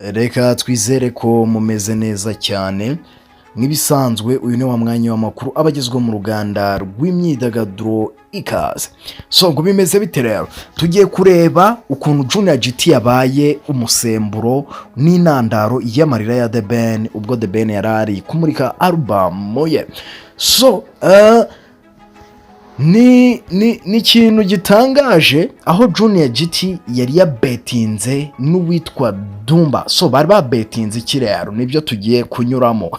Reka twizere ko mumeze neza cyane nk'ibisanzwe. Uyu ni wa mwanya w'amakuru abagezwe mu ruganda rw'imyidagaduro ikaze. So ngo bimeze bite rero, tugiye kureba ukuntu Junior Giti yabaye umusemburo n'intandaro y'amarira ya The Ben ubwo The Ben yarari kumurika album ye. So ni ikintu gitangaje aho Junior Giti yari yabetinze n'uwitwa Dumba. So bari babetinze ikirero, nibyo tugiye kunyuramo.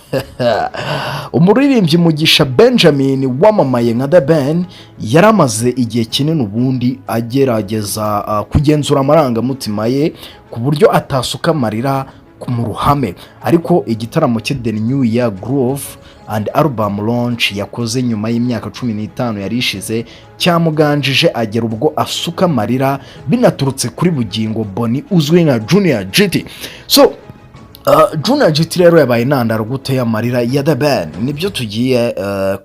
Umuririmbyi Mugisha Benjamin wamamaye nka The Ben yaramaze igihe kinini ubundi agerageza kugenzura amarangamutima ye ku buryo atasuka amarira mu ruhame, ariko igitaramo cye The New Year Groove and album launch yakoze nyuma y'imyaka 15 yari ishize cyamuganjije agera ubwo asuka amarira binaturutse kuri bugingo Boni uzwi nka Junior Giti. So Junior Giti rero yabaye intandaro gute y'amarira ya The Ben, nibyo tugiye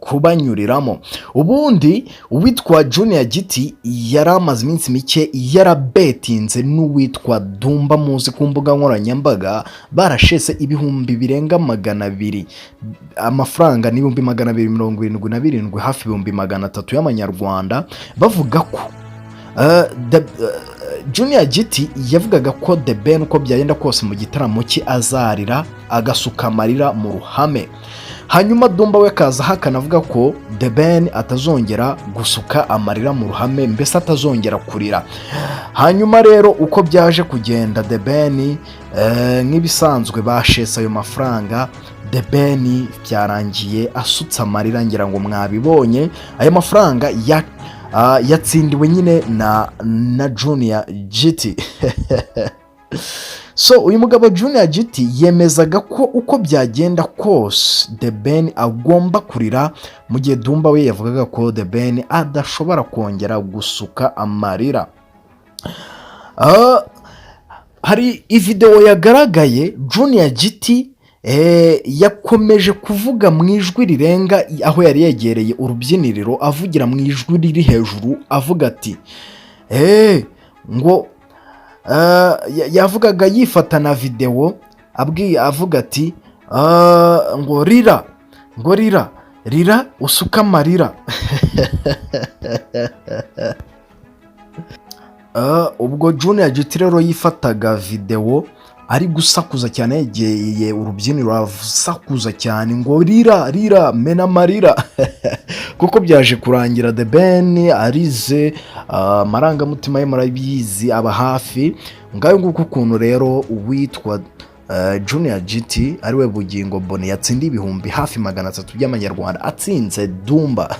kubanyuriramo. Ubundi uwitwa Junior Giti yaramaze iminsi mike yarabetinze n'uwitwa Dumba, muzi ku mbuga nkoranyambaga barashese ibihumbi birenga 200 amafaranga n'ibihumbi 277 hafi ibihumbi 300 y'amanyarwanda, bavuga ko Junior Giti yavugaga ko The Ben uko byagenda kose mu gitaramo cye azarira agasuka amarira mu ruhame. Hanyuma Dumba we kaza hakanavuga ko The Ben atazongera gusuka amarira mu ruhame, mbese atazongera kurira. Hanyuma rero uko byaje kugenda, The Ben nk'ibisanzwe bashesa ayo mafaranga. The Ben byarangiye asutse amarira, ngira ngo mwabibonye. Ayo mafaranga yatsindiwe nyine na Junior Giti. So uyu mugabo Junior Giti yemezaga ko uko byagenda kose The Ben agomba kurira, mu gihe Dumba we yavugaga ko The Ben adashobora kongera gusuka amarira. Hari video yagaragaye Junior Giti yakomeje kuvuga mu ijwi rirenga aho yari yegereye urubyiniriro, avugira mu ijwi riri hejuru avuga ati ngo yavugaga yifatana video avuga ati ngo rira usuka amarira. Ubwo Junior Giti rero yifataga video ari gusakuza cyane, yegeye urubyiniro asakuza cyane ngo rira mena amarira. Kuko byaje kurangira The Ben arize, amarangamutima ye murabizi aba hafi. Ngayo nguko ukuntu rero uwitwa Junior Giti ariwe bugingo Boni yatsindiye ibihumbi hafi 300 by'amanyarwanda atsinze Dumba.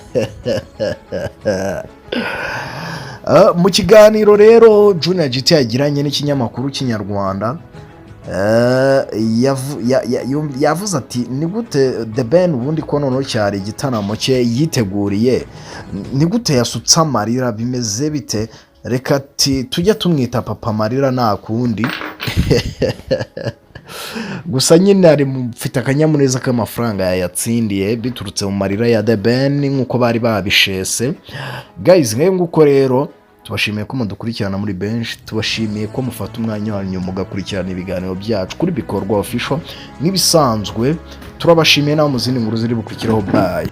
Mu kiganiro rero Junior Giti yagiranye n'ikinyamakuru cy'inyarwanda, yavuze ati ni gute The Ben ubundi ko noneho cyari igitaramo cye yiteguriye, ni gute yasutse amarira, bimeze bite? Reka tujya tumwita papa amarira nta kundi. Gusa nyine ari mufite akanyamuneza k'amafaranga yayatsindiye biturutse mu marira ya The Ben nk'uko bari babishese. Guys, ngayo nguko rero tubashimiye ko mudukurikirana muri benshi, tubashimiye ko mufata umwanya wanyu mugakurikirana ibiganiro byacu kuri Bikorwa official. Nk'ibisanzwe turabashimiye naho mu zindi nkuru ziri bukurikiraho. Bye.